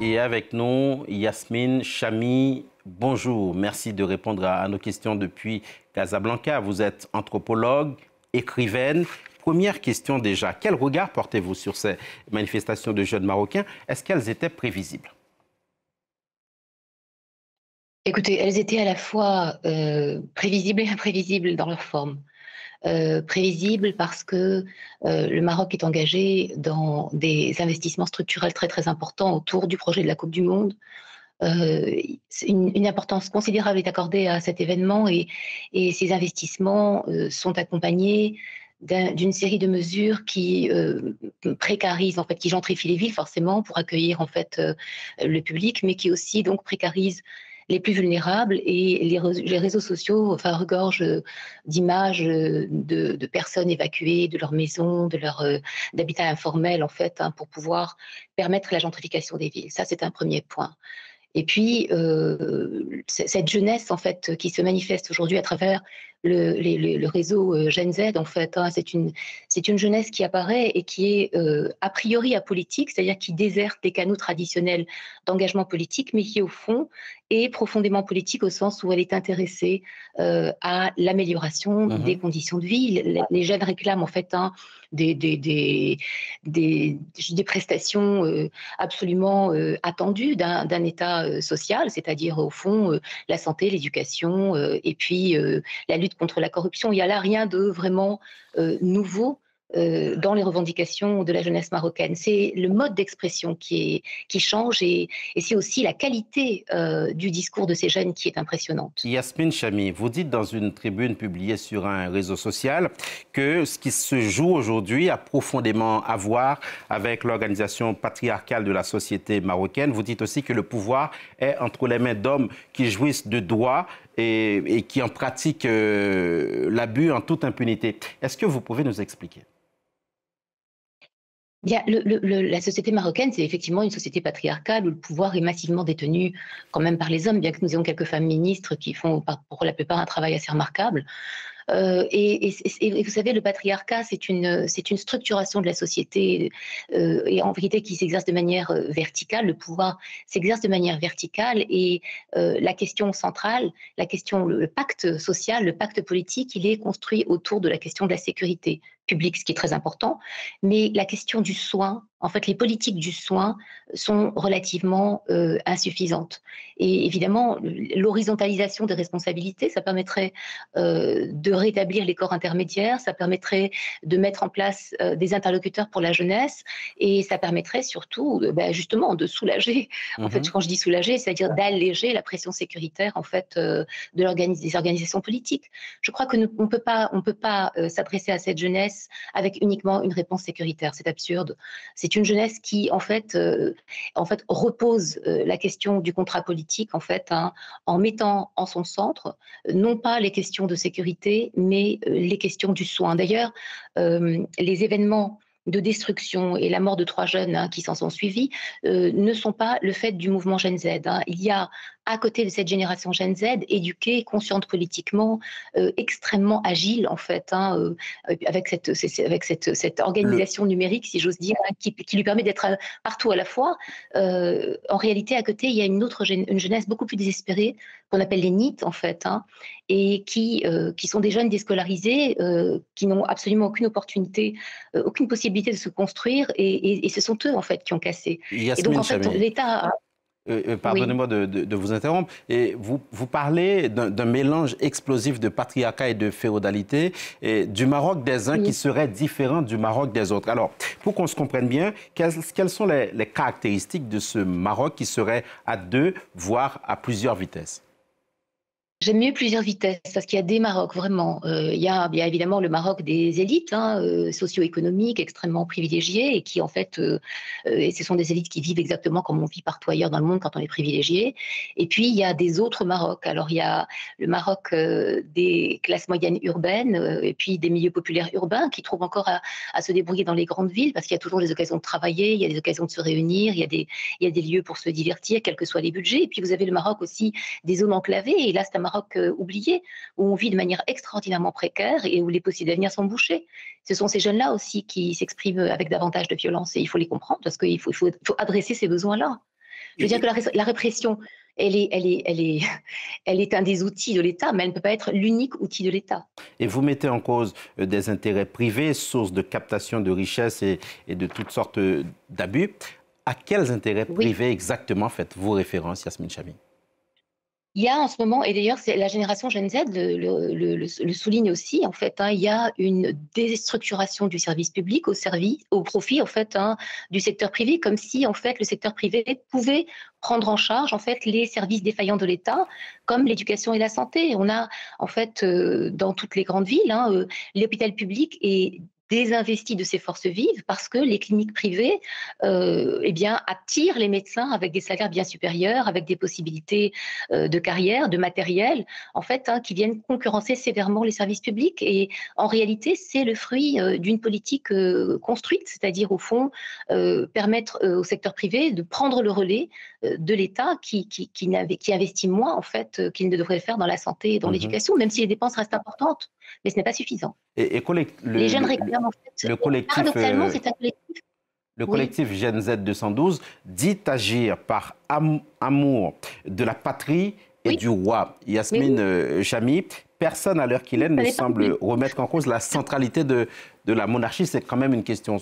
Et avec nous, Yasmine Chamy. Bonjour, merci de répondre à nos questions depuis Casablanca. Vous êtes anthropologue, écrivaine. Première question déjà, quel regard portez-vous sur ces manifestations de jeunes Marocains? Est-ce qu'elles étaient prévisibles? Écoutez, elles étaient à la fois prévisibles et imprévisibles dans leur forme. Prévisibles parce que le Maroc est engagé dans des investissements structurels très très importants autour du projet de la Coupe du Monde. Une importance considérable est accordée à cet événement et ces investissements sont accompagnés d'une série de mesures qui précarisent, en fait, qui gentrifient les villes forcément pour accueillir en fait le public, mais qui aussi donc précarisent les plus vulnérables et les réseaux sociaux enfin, regorgent d'images de personnes évacuées de leur maison, de leur d'habitat informel en fait, hein, pour pouvoir permettre la gentrification des villes. Ça, c'est un premier point. Et puis, cette jeunesse, en fait, qui se manifeste aujourd'hui à travers le réseau Gen Z, en fait, hein, c'est une jeunesse qui apparaît et qui est a priori apolitique, c'est-à-dire qui déserte les canaux traditionnels d'engagement politique, mais qui, au fond, est profondément politique au sens où elle est intéressée à l'amélioration des Mhm. conditions de vie. Les jeunes réclament, en fait, hein, des, des, des, des prestations absolument attendu d'un État social, c'est-à-dire au fond la santé, l'éducation et puis la lutte contre la corruption. Il n'y a là rien de vraiment nouveau dans les revendications de la jeunesse marocaine. C'est le mode d'expression qui change et c'est aussi la qualité du discours de ces jeunes qui est impressionnante. Yasmine Chamy, vous dites dans une tribune publiée sur un réseau social que ce qui se joue aujourd'hui a profondément à voir avec l'organisation patriarcale de la société marocaine. Vous dites aussi que le pouvoir est entre les mains d'hommes qui jouissent de droits et qui en pratiquent l'abus en toute impunité. Est-ce que vous pouvez nous expliquer? Bien, la société marocaine, c'est effectivement une société patriarcale où le pouvoir est massivement détenu quand même par les hommes, bien que nous ayons quelques femmes ministres qui font pour la plupart un travail assez remarquable. Et vous savez, le patriarcat, c'est une structuration de la société et en vérité qui s'exerce de manière verticale. Le pouvoir s'exerce de manière verticale et la question centrale, le pacte social, le pacte politique, il est construit autour de la question de la sécurité publique, ce qui est très important, mais la question du soin, en fait, les politiques du soin sont relativement insuffisantes. Et évidemment, l'horizontalisation des responsabilités, ça permettrait de rétablir les corps intermédiaires, ça permettrait de mettre en place des interlocuteurs pour la jeunesse et ça permettrait surtout justement de soulager, en fait Mhm. quand je dis soulager, c'est-à-dire d'alléger la pression sécuritaire en fait des organisations politiques. Je crois que on peut pas s'adresser à cette jeunesse avec uniquement une réponse sécuritaire, c'est absurde. C'est une jeunesse qui en fait repose la question du contrat politique en fait, hein, en mettant en son centre non pas les questions de sécurité, mais les questions du soin. D'ailleurs, les événements de destruction et la mort de 3 jeunes hein, qui s'en sont suivis ne sont pas le fait du mouvement Gen Z. Hein. Il y a, à côté de cette génération Gen Z, éduquée, consciente politiquement, extrêmement agile en fait, hein, avec cette Le, organisation numérique, si j'ose dire, hein, qui lui permet d'être partout à la fois. En réalité, à côté, il y a une jeunesse beaucoup plus désespérée, qu'on appelle les NEET en fait, hein, et qui sont des jeunes déscolarisés, qui n'ont absolument aucune opportunité, aucune possibilité de se construire, et ce sont eux en fait qui ont cassé. Et donc Yasmine en fait, Chamy. l'État, oui. Pardonnez-moi de vous interrompre. Et vous parlez d'un mélange explosif de patriarcat et de féodalité et du Maroc des uns qui Oui. serait différent du Maroc des autres. Alors, pour qu'on se comprenne bien, quelles sont les caractéristiques de ce Maroc qui serait à deux, voire à plusieurs vitesses? J'aime mieux plusieurs vitesses parce qu'il y a des Marocs vraiment. Il y a bien évidemment le Maroc des élites hein, socio-économiques extrêmement privilégiées et qui en fait, et ce sont des élites qui vivent exactement comme on vit partout ailleurs dans le monde quand on est privilégié. Et puis il y a des autres Marocs. Alors il y a le Maroc des classes moyennes urbaines et puis des milieux populaires urbains qui trouvent encore à se débrouiller dans les grandes villes parce qu'il y a toujours des occasions de travailler, il y a des occasions de se réunir, il y a des lieux pour se divertir, quels que soient les budgets. Et puis vous avez le Maroc aussi des zones enclavées et là c'est un Maroc oublié, où on vit de manière extraordinairement précaire et où les possibles d'avenir sont bouchés. Ce sont ces jeunes-là aussi qui s'expriment avec davantage de violence et il faut les comprendre parce qu'il faut adresser ces besoins-là. Je veux dire que la répression, elle est, elle est, elle est, elle est un des outils de l'État, mais elle ne peut pas être l'unique outil de l'État. Et vous mettez en cause des intérêts privés, source de captation de richesses et de toutes sortes d'abus. À quels intérêts Oui. privés exactement faites-vous référence, Yasmine Chami? Il y a en ce moment, et d'ailleurs c'est la génération Gen Z le souligne aussi, en fait, hein, il y a une déstructuration du service public au profit en fait, hein, du secteur privé, comme si en fait le secteur privé pouvait prendre en charge en fait les services défaillants de l'État, comme l'éducation et la santé. On a en fait dans toutes les grandes villes, hein, l'hôpital public est désinvesti de ses forces vives parce que les cliniques privées eh bien, attirent les médecins avec des salaires bien supérieurs, avec des possibilités de carrière, de matériel, en fait, hein, qui viennent concurrencer sévèrement les services publics. Et en réalité, c'est le fruit d'une politique construite, c'est-à-dire au fond permettre au secteur privé de prendre le relais de l'État qui investit moins en fait qu'il ne devrait le faire dans la santé et dans l'éducation, même si les dépenses restent importantes, mais ce n'est pas suffisant. Et Les jeunes réclament en fait, le collectif, paradoxalement, c'est un collectif. le Oui. collectif Gen Z 212 dit agir par amour de la patrie et Oui. du roi. Yasmine Chami, personne à l'heure qu'il est ne semble remettre en cause la centralité de la monarchie. C'est quand même une question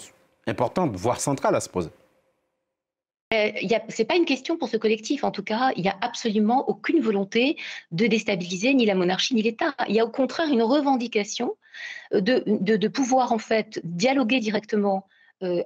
importante, voire centrale à se poser. C'est pas une question pour ce collectif, en tout cas, il n'y a absolument aucune volonté de déstabiliser ni la monarchie ni l'État. Il y a au contraire une revendication de pouvoir en fait dialoguer directement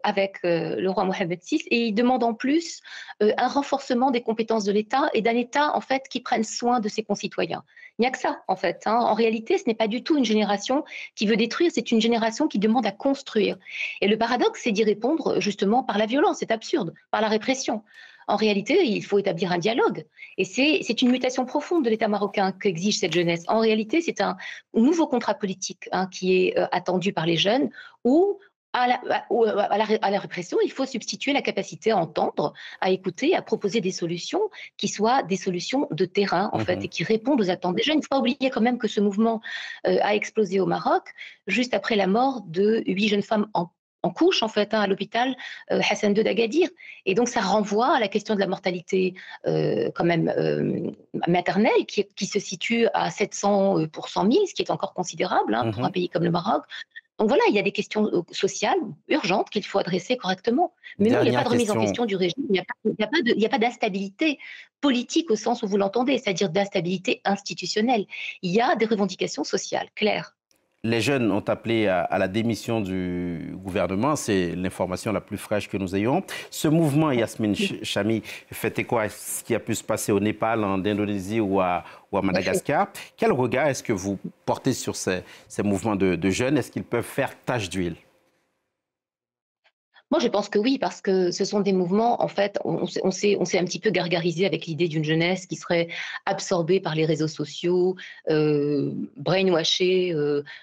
avec le roi Mohammed VI, et il demande en plus un renforcement des compétences de l'État et d'un État en fait qui prenne soin de ses concitoyens. Il n'y a que ça en fait, hein. En réalité, ce n'est pas du tout une génération qui veut détruire, c'est une génération qui demande à construire. Et le paradoxe, c'est d'y répondre justement par la violence, c'est absurde, par la répression. En réalité, il faut établir un dialogue. Et c'est une mutation profonde de l'État marocain qu'exige cette jeunesse. En réalité, c'est un nouveau contrat politique, hein, qui est attendu par les jeunes, où à la répression, il faut substituer la capacité à entendre, à écouter, à proposer des solutions qui soient des solutions de terrain, en fait, et qui répondent aux attentes des jeunes. Il ne faut pas oublier quand même que ce mouvement a explosé au Maroc juste après la mort de 8 jeunes femmes en couche, en fait, hein, à l'hôpital Hassan II d'Agadir. Et donc, ça renvoie à la question de la mortalité quand même maternelle, qui se situe à 700 pour 100 000, ce qui est encore considérable, hein, pour un pays comme le Maroc. Donc voilà, il y a des questions sociales urgentes qu'il faut adresser correctement. Mais non, il n'y a pas de remise en question du régime, il n'y a pas d'instabilité politique au sens où vous l'entendez, c'est-à-dire d'instabilité institutionnelle. Il y a des revendications sociales claires. Les jeunes ont appelé à la démission du gouvernement. C'est l'information la plus fraîche que nous ayons. Ce mouvement, Yasmine Chami, fait écho à ce qui a pu se passer au Népal, en Indonésie ou à Madagascar. Quel regard est-ce que vous portez sur ces mouvements de jeunes? Est-ce qu'ils peuvent faire tache d'huile? Moi, je pense que oui, parce que ce sont des mouvements, en fait, on s'est un petit peu gargarisé avec l'idée d'une jeunesse qui serait absorbée par les réseaux sociaux, brainwashée,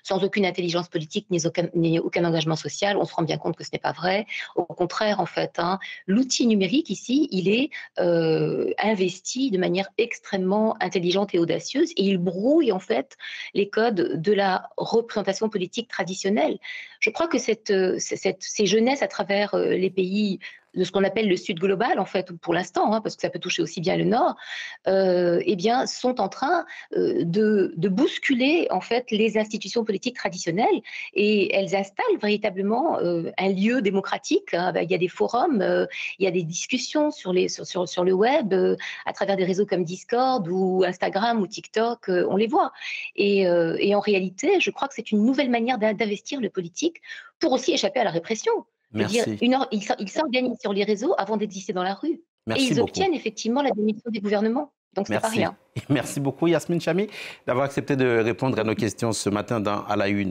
sans aucune intelligence politique ni aucun engagement social. On se rend bien compte que ce n'est pas vrai. Au contraire, en fait, hein, l'outil numérique ici, il est investi de manière extrêmement intelligente et audacieuse, et il brouille, en fait, les codes de la représentation politique traditionnelle. Je crois que ces jeunesses à travers les pays de ce qu'on appelle le Sud global, en fait, pour l'instant, hein, parce que ça peut toucher aussi bien le Nord, eh bien, sont en train de bousculer, en fait, les institutions politiques traditionnelles, et elles installent véritablement un lieu démocratique, hein. Il y a des forums, il y a des discussions sur le web, à travers des réseaux comme Discord ou Instagram ou TikTok, on les voit. Et en réalité, je crois que c'est une nouvelle manière d'investir le politique pour aussi échapper à la répression. Je veux dire, Merci. ils s'organisent sur les réseaux avant d'exister dans la rue. Et Merci ils beaucoup. obtiennent effectivement la démission des gouvernements. Donc, c'est pas Merci. rien. Merci beaucoup, Yasmine Chami, d'avoir accepté de répondre à nos questions ce matin à la Une.